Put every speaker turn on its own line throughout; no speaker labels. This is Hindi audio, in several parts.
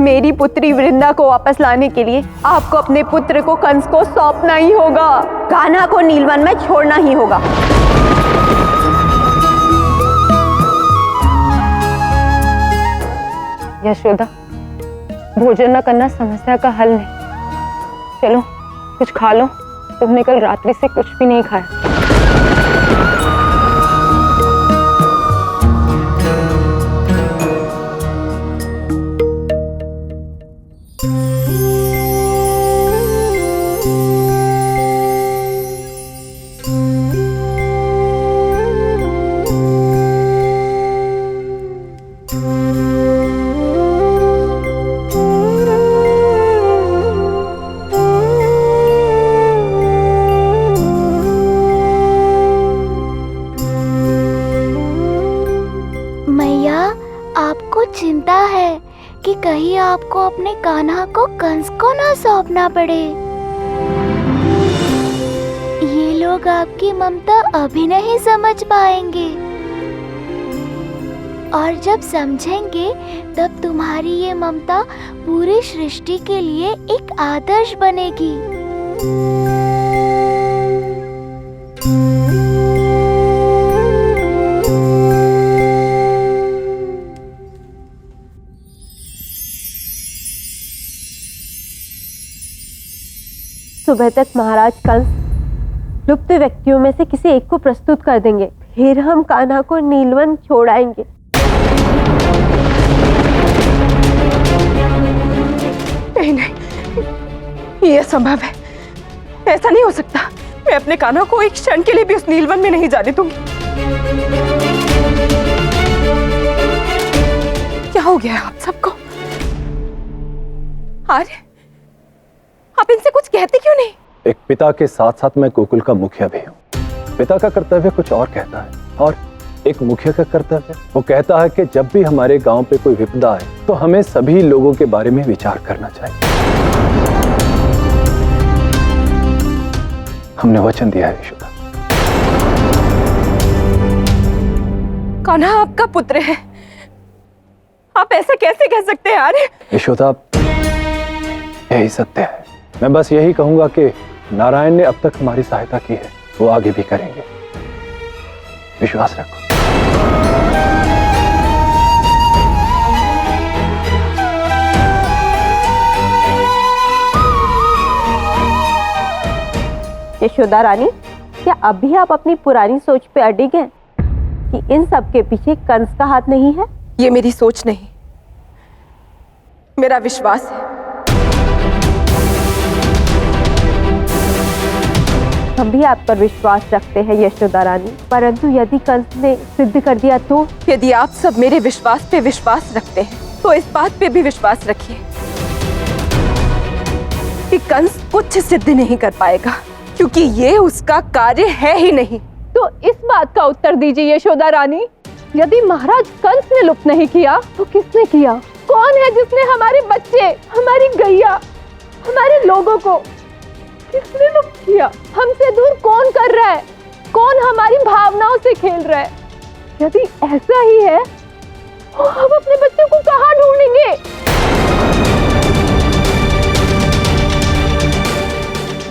मेरी पुत्री वृंदा को वापस लाने के लिए आपको अपने पुत्र को कंस को सौंपना ही होगा। कान्हा को नीलवन में छोड़ना ही होगा।
यशोदा, भोजन न करना समस्या का हल नहीं। चलो कुछ खा लो, तुमने कल रात्रि से कुछ भी नहीं खाया।
चिंता है कि कहीं आपको अपने कान्हा को कंस को ना सौंपना पड़े। ये लोग आपकी ममता अभी नहीं समझ पाएंगे, और जब समझेंगे तब तुम्हारी ये ममता पूरी सृष्टि के लिए एक आदर्श बनेगी।
सुबह तक महाराज कंस लुप्त व्यक्तियों में से किसी एक को प्रस्तुत कर देंगे, फिर हम कान्हा को नीलवन छोड़ आएंगे।
नहीं नहीं, ये असंभव है, ऐसा नहीं हो सकता। मैं अपने कान्हा को एक क्षण के लिए भी उस नीलवन में नहीं जाने दूंगी। क्या हो गया है आप सबको? अरे आप इनसे कुछ कहते क्यों नहीं?
एक पिता के साथ साथ मैं गोकुल का मुखिया भी हूँ। पिता का कर्तव्य कुछ और कहता है, और एक मुखिया का कर्तव्य वो कहता है कि जब भी हमारे गांव पे कोई विपदा आए तो हमें सभी लोगों के बारे में विचार करना चाहिए। हमने वचन दिया है यशोदा।
कान्हा आपका पुत्र है, आप ऐसे कैसे कह सकते हैं? अरे
यशोदा, यही सत्य है। मैं बस यही कहूंगा कि नारायण ने अब तक हमारी सहायता की है, वो आगे भी करेंगे। विश्वास रखो।
यशोदा रानी, क्या अभी आप अपनी पुरानी सोच पे अडिग हैं कि इन सब के पीछे कंस का हाथ नहीं है?
ये मेरी सोच नहीं, मेरा विश्वास है।
हम भी आप पर विश्वास रखते हैं यशोदा रानी, परंतु यदि कंस ने सिद्ध कर दिया तो?
यदि आप सब मेरे विश्वास पे विश्वास रखते हैं तो इस बात पे भी विश्वास रखिए कि कंस कुछ सिद्ध नहीं कर पाएगा, क्योंकि ये उसका कार्य है ही नहीं।
तो इस बात का उत्तर दीजिए यशोदा रानी, यदि महाराज कंस ने लुप्त नहीं किया तो किसने किया? कौन है जिसने हमारे बच्चे, हमारी गैया, हमारे लोगों को किसने लुप्त किया? हमसे दूर कौन कर रहा है? कौन हमारी भावनाओं से खेल रहा है? यदि ऐसा ही है तो हम अपने बच्चों को कहाँ ढूंढेंगे?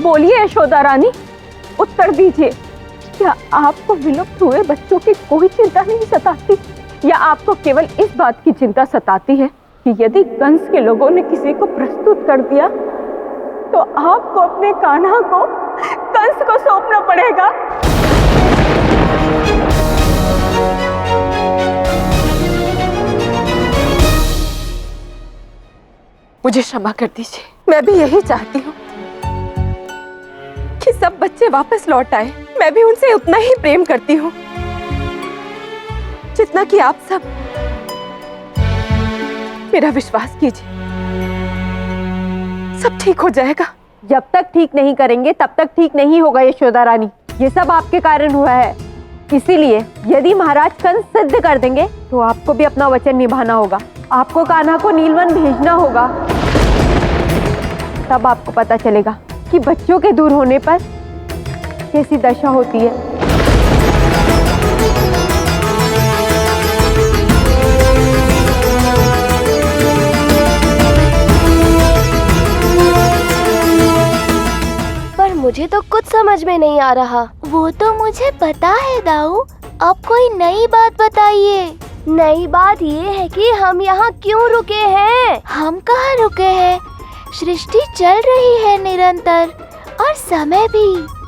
बोलिए यशोदा रानी, उत्तर दीजिए। क्या आपको विलुप्त हुए बच्चों की कोई चिंता नहीं सताती, या आपको केवल इस बात की चिंता सताती है कि यदि कंस के लोगों ने किसी को प्रस्तुत कर दिया तो आपको अपने कान्हा को कंस को सौंपना पड़ेगा?
मुझे क्षमा कर दीजिए, मैं भी यही चाहती हूँ कि सब बच्चे वापस लौट आए। मैं भी उनसे उतना ही प्रेम करती हूँ जितना कि आप सब। मेरा विश्वास कीजिए, सब ठीक हो जाएगा।
जब तक ठीक नहीं करेंगे तब तक ठीक नहीं होगा यशोदा रानी। ये सब आपके कारण हुआ है, इसीलिए यदि महाराज कंस सिद्ध कर देंगे तो आपको भी अपना वचन निभाना होगा। आपको कान्हा को नीलवन भेजना होगा। तब आपको पता चलेगा कि बच्चों के दूर होने पर कैसी दशा होती है।
समझ में नहीं आ रहा। वो तो मुझे पता है दाऊ, अब कोई नई बात बताइए। नई बात ये है कि हम यहाँ क्यों रुके हैं? हम कहाँ रुके हैं? सृष्टि चल रही है निरंतर, और समय भी।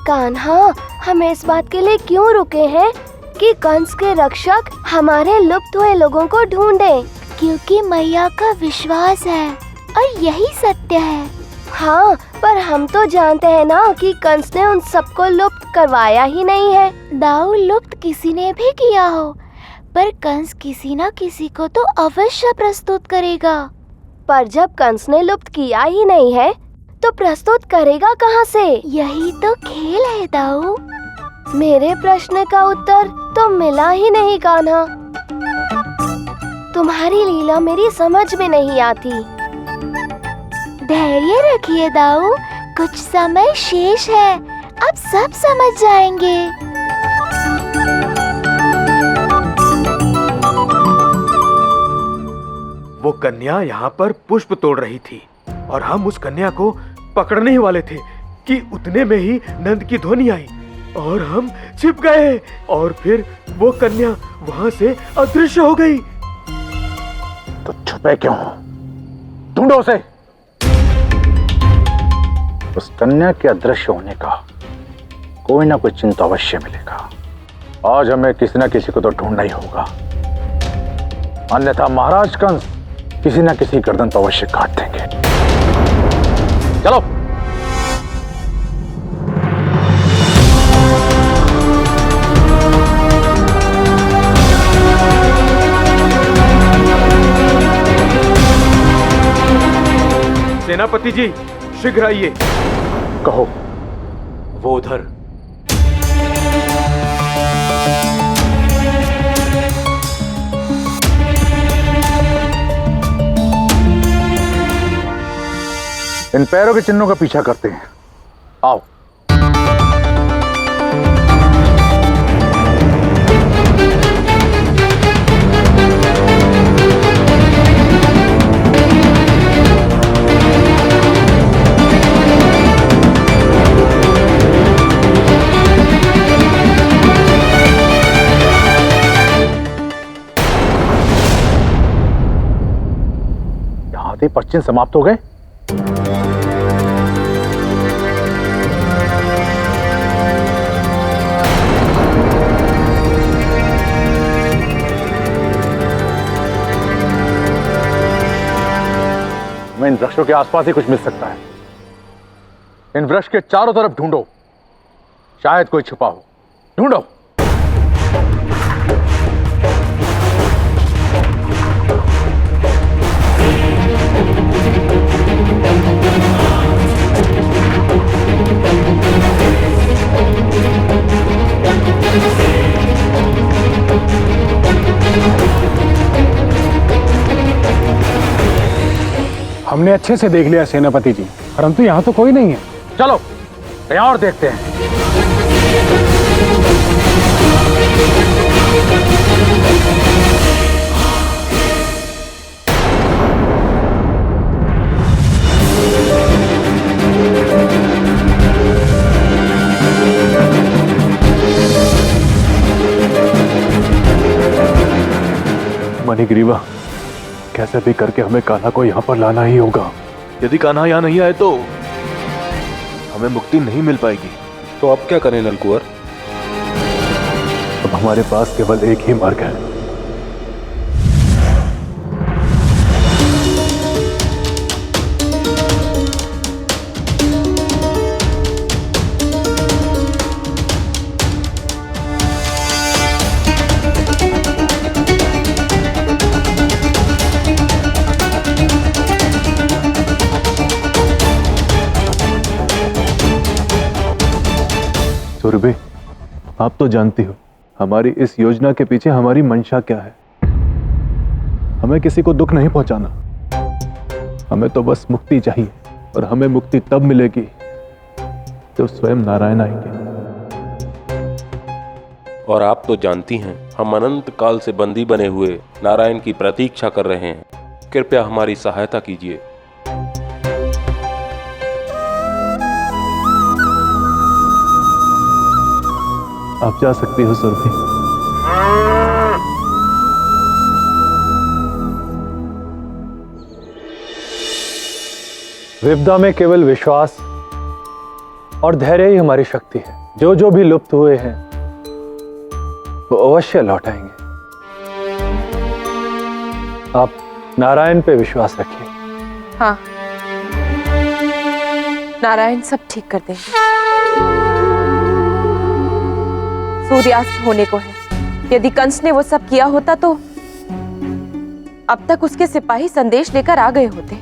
कान्हा, हम इस बात के लिए क्यों रुके हैं कि कंस के रक्षक हमारे लुप्त हुए लोगों को ढूंढें? क्योंकि मैया का विश्वास है और यही सत्य है। हाँ, पर हम तो जानते हैं ना कि कंस ने उन सबको लुप्त करवाया ही नहीं है। दाऊ, लुप्त किसी ने भी किया हो, पर कंस किसी न किसी को तो अवश्य प्रस्तुत करेगा। पर जब कंस ने लुप्त किया ही नहीं है, तो प्रस्तुत करेगा कहाँ से? यही तो खेल है दाऊ। मेरे प्रश्न का उत्तर तो मिला ही नहीं कान्हा। तुम्हारी लीला मेरी समझ में नहीं आती। धैर्य रखिए दाऊ, कुछ समय शेष है, अब सब समझ जाएंगे।
वो कन्या यहाँ पर पुष्प तोड़ रही थी और हम उस कन्या को पकड़ने ही वाले थे कि उतने में ही नंद की ध्वनि आई और हम छिप गए, और फिर वो कन्या वहां से अदृश्य हो गई।
तो छुपे क्यों? ढूंढो उसे। उस कन्या के अदृश्य होने का कोई ना कोई चिंता अवश्य मिलेगा। आज हमें किसी न किसी को तो ढूंढना ही होगा, अन्यथा महाराज कंस किसी न किसी गर्दन तो अवश्य काट देंगे। चलो।
सेनापति जी, शीघ्र आइए।
कहो।
वो उधर।
इन पैरों के चिन्हों का पीछा करते हैं। आओ। यहां से पश्चिम समाप्त हो गए। इन वृक्षों के आसपास ही कुछ मिल सकता है। इन वृक्ष के चारों तरफ ढूंढो, शायद कोई छुपा हो। ढूंढो।
हमने अच्छे से देख लिया सेनापति जी, परंतु यहाँ तो कोई नहीं है।
चलो यहाँ और देखते हैं।
मणिग्रीवा, कैसे भी करके हमें कान्हा को यहाँ पर लाना ही होगा।
यदि कान्हा यहाँ नहीं आए तो हमें मुक्ति नहीं मिल पाएगी।
तो अब क्या करें नलकुंवर?
अब हमारे पास केवल एक ही मार्ग है। सुरभि, आप तो जानती हो हमारी इस योजना के पीछे हमारी मंशा क्या है। हमें किसी को दुख नहीं पहुंचाना, हमें तो बस मुक्ति चाहिए, और हमें मुक्ति तब मिलेगी जब स्वयं नारायण आएंगे।
और आप तो जानती हैं हम अनंत काल से बंदी बने हुए नारायण की प्रतीक्षा कर रहे हैं। कृपया हमारी सहायता कीजिए।
आप जा सकती हो सुरभि। विपदा में केवल विश्वास और धैर्य ही हमारी शक्ति है। जो जो भी लुप्त हुए हैं वो अवश्य लौट आएंगे। आप नारायण पे विश्वास रखिए।
हाँ, नारायण सब ठीक कर देंगे। सूर्यास्त होने को है। यदि कंस ने वो सब किया होता तो अब तक उसके सिपाही संदेश लेकर आ गए होते।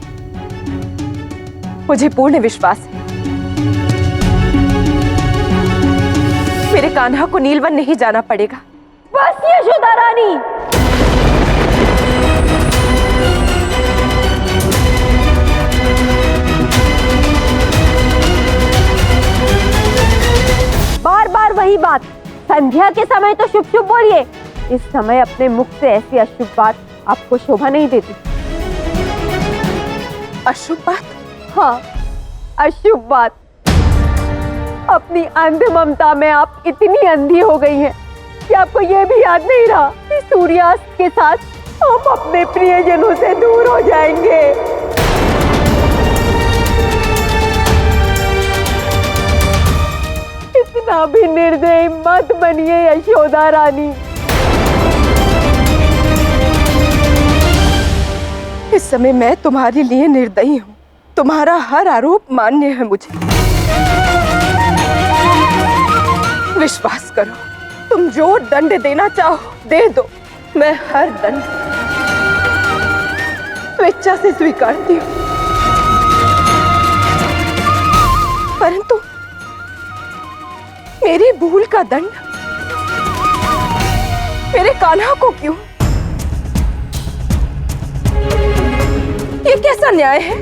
मुझे पूर्ण विश्वास है मेरे कान्हा को नीलवन नहीं जाना पड़ेगा।
बस यशोदा रानी, बार बार वही बात। संध्या के समय तो शुभ शुभ बोलिए, इस समय अपने मुख से ऐसी अशुभ बात आपको शोभा नहीं देती।
अशुभ बात?
हाँ, अशुभ बात। अपनी अंध ममता में आप इतनी अंधी हो गई हैं कि आपको ये भी याद नहीं रहा कि सूर्यास्त के साथ हम अपने प्रियजनों से दूर हो जाएंगे। इतना भी निर्दयी मत बनिए यशोदा रानी।
इस समय मैं तुम्हारे लिए निर्दयी हूँ। तुम्हारा हर आरोप मान्य है मुझे। विश्वास करो, तुम जो दंड देना चाहो दे दो। मैं हर दंड स्वेच्छा से स्वीकारती हूँ। परंतु मेरी भूल का दंड मेरे कान्हा को क्यों? ये कैसा न्याय है?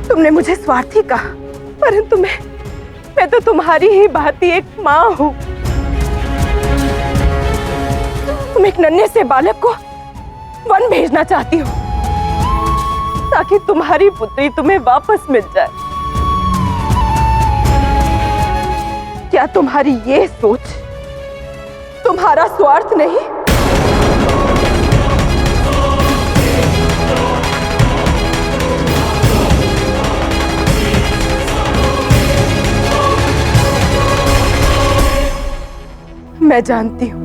तुमने मुझे स्वार्थी कहा, परंतु मैं तो तुम्हारी ही भांति एक माँ हूँ। तुम एक नन्हे से बालक को वन भेजना चाहती हो ताकि तुम्हारी पुत्री तुम्हें वापस मिल जाए। क्या तुम्हारी ये सोच तुम्हारा स्वार्थ नहीं? मैं जानती हूँ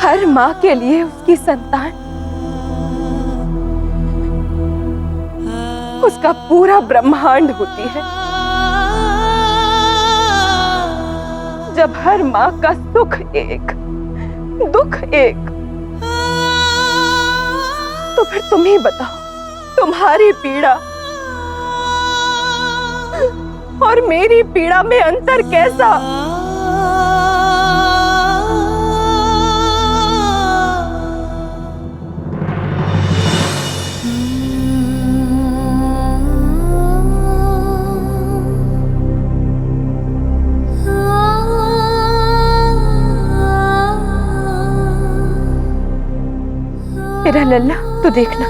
हर माँ के लिए उसकी संतान उसका पूरा ब्रह्मांड होती है। जब हर माँ का सुख एक, दुख एक, तो फिर तुम ही बताओ, तुम्हारी पीड़ा और मेरी पीड़ा में अंतर कैसा? मेरा लल्ला, तू देखना,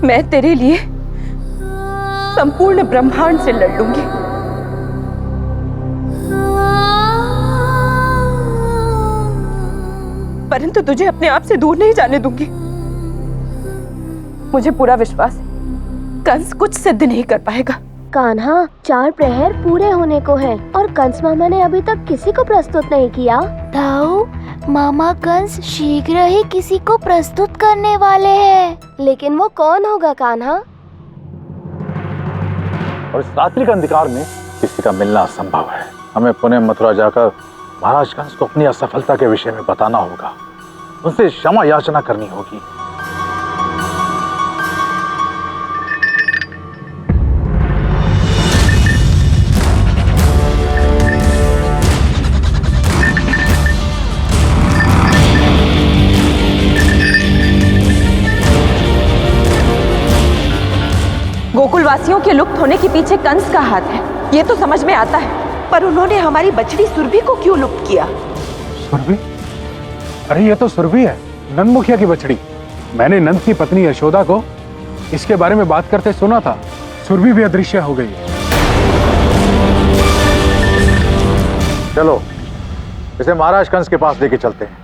मैं तेरे लिए संपूर्ण ब्रह्मांड से लड़ लूंगी। परंतु तुझे अपने आप से दूर नहीं जाने दूंगी। मुझे पूरा विश्वास है कंस कुछ सिद्ध नहीं कर पाएगा।
कान्हा, 4 प्रहर पूरे होने को है और कंस मामा ने अभी तक किसी को प्रस्तुत नहीं किया। दाऊ, मामा कंस शीघ्र ही किसी को प्रस्तुत करने वाले हैं। लेकिन वो कौन होगा कान्हा?
और इस रात्रि के अंधकार में किसी का मिलना असंभव है। हमें पुणे मथुरा जाकर महाराज कंस को अपनी असफलता के विषय में बताना होगा, उनसे क्षमा याचना करनी होगी।
गोकुलवासियों के लुप्त होने के पीछे कंस का हाथ है, ये तो समझ में आता है, पर उन्होंने हमारी बछड़ी सुरभि को क्यों लुप्त किया?
सुरभि? अरे ये तो सुरभि है, नंद मुखिया की बछड़ी। मैंने नंद की पत्नी यशोदा को इसके बारे में बात करते सुना था। सुरभि भी अदृश्य हो गई है।
चलो इसे महाराज कंस के पास लेके चलते हैं।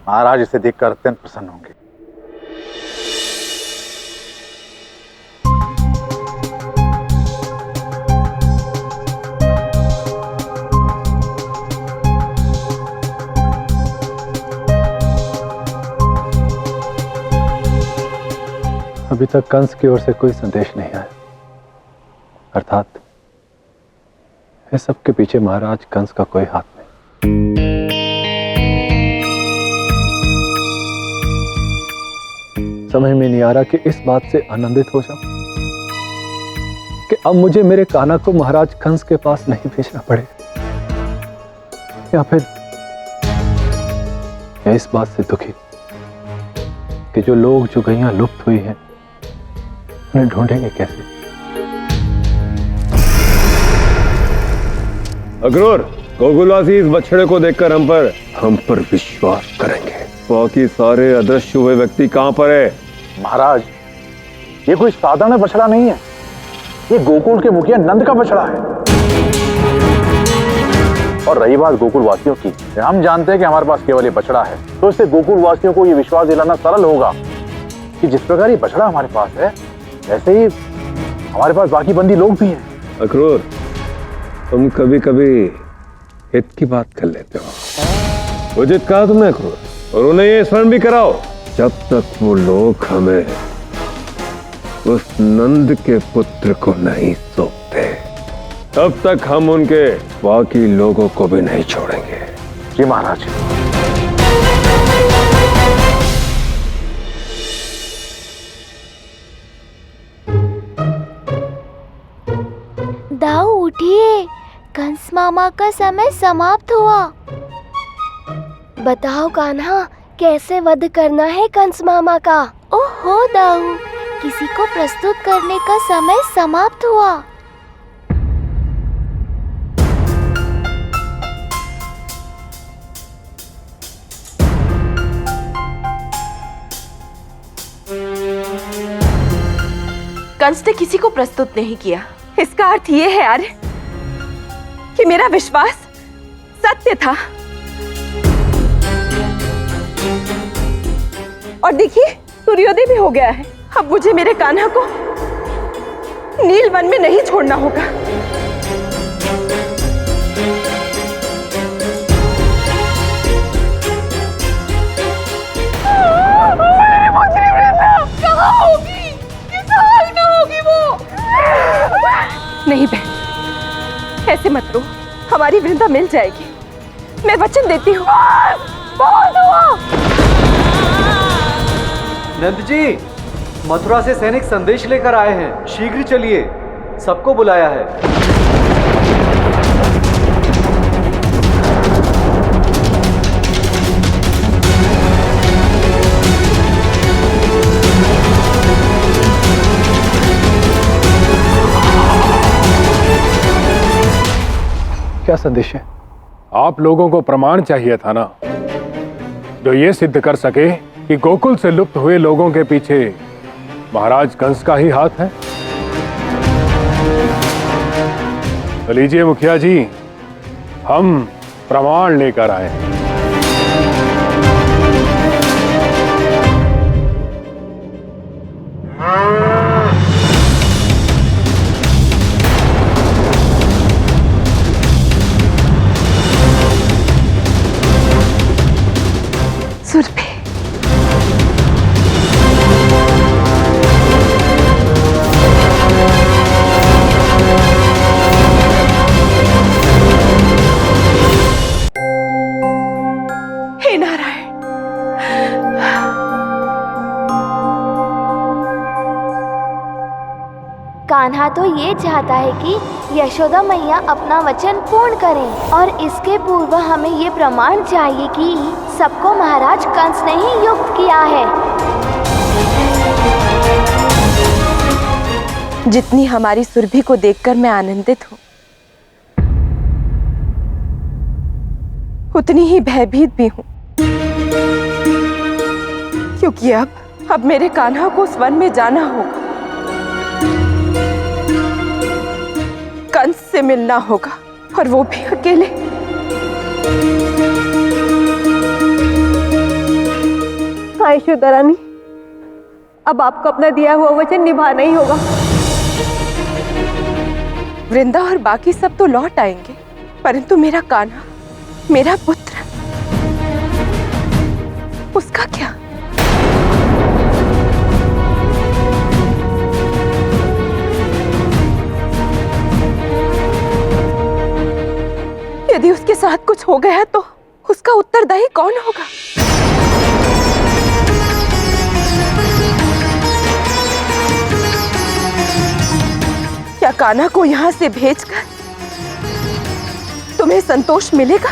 महाराज इसे देखकर अत्यंत प्रसन्न होंगे।
अभी तक कंस की ओर से कोई संदेश नहीं आया, अर्थात इस सब के पीछे महाराज कंस का कोई हाथ नहीं। समझ में नहीं आ रहा कि इस बात से आनंदित हो जाऊं कि अब मुझे मेरे कान्हा को महाराज कंस के पास नहीं भेजना पड़ेगा, या फिर या इस बात से दुखी कि जो लोग, जो गैया लुप्त हुई हैं, उन्हें ढूंढेंगे कैसे।
अक्रूर, गोकुलवासी इस बछड़े को देखकर हम पर विश्वास करेंगे। बाकी सारे अदृश्य हुए व्यक्ति कहां पर है?
महाराज, ये कोई साधारण बछड़ा नहीं है, ये गोकुल के मुखिया नंद का बछड़ा है। और रही बात गोकुल वासियों की, हम जानते हैं कि हमारे पास केवल ये बछड़ा है, तो इससे गोकुल वासियों को ये विश्वास दिलाना सरल होगा कि जिस प्रकार ये बछड़ा हमारे पास है, ऐसे ही हमारे पास बाकी बंदी लोग भी हैं।
अक्रूर, तुम कभी कभी हित की बात कर लेते हो। उचित कहा तुमने अक्रूर, और उन्हें ये स्मरण भी कराओ, जब तक वो लोग हमें उस नंद के पुत्र को नहीं सौंपते, तब तक हम उनके बाकी लोगों को भी नहीं छोड़ेंगे।
जी महाराज।
दाऊ उठिए, कंस मामा का समय समाप्त हुआ। बताओ कान्हा, कैसे वध करना है कंस मामा का? ओहो दाऊ, किसी को प्रस्तुत करने का समय समाप्त हुआ।
कंस ने किसी को प्रस्तुत नहीं किया। इसका अर्थ ये है आर्य कि मेरा विश्वास सत्य था। और देखिए, सूर्योदय भी हो गया है। अब मुझे मेरे कान्हा को नील वन में नहीं छोड़ना होगा। कहाँ होगी? किस हाल में होगी वो? नहीं बहन, ऐसे मत रो, हमारी वृंदा मिल जाएगी, मैं वचन देती हूँ।
नंद जी, मथुरा से सैनिक संदेश लेकर आए हैं, शीघ्र चलिए, सबको बुलाया है।
क्या संदेश है?
आप लोगों को प्रमाण चाहिए था ना, जो ये सिद्ध कर सके कि गोकुल से लुप्त हुए लोगों के पीछे महाराज कंस का ही हाथ है। तो लीजिए मुखिया जी, हम प्रमाण लेकर आए हैं।
सुरभि, हे नारायण,
कान्हा तो ये चाहता है कि यशोदा मैया अपना वचन पूर्ण करें, और इसके पूर्व हमें ये प्रमाण चाहिए कि सबको महाराज कंस ने ही युक्त किया है।
जितनी हमारी सुरभि को देखकर मैं आनंदित हूँ, उतनी ही भयभीत भी हूँ, क्योंकि अब मेरे कान्हा को उस वन में जाना होगा, कंस से मिलना होगा, और वो भी अकेले।
हाँ यशोदा रानी, अब आपको अपना दिया हुआ वचन निभाना ही होगा।
वृंदा और बाकी सब तो लौट आएंगे, परंतु मेरा कान्हा, मेरा पुत्र, उसका क्या? यदि उसके साथ कुछ हो गया तो उसका उत्तरदायी कौन होगा? क्या कान्हा को यहाँ से भेजकर तुम्हें संतोष मिलेगा?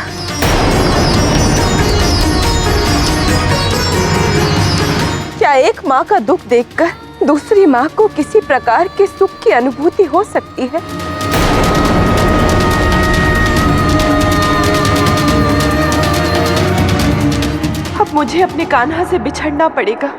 क्या एक माँ का दुख देखकर दूसरी माँ को किसी प्रकार के सुख की अनुभूति हो सकती है? अब मुझे अपने कान्हा से बिछड़ना पड़ेगा।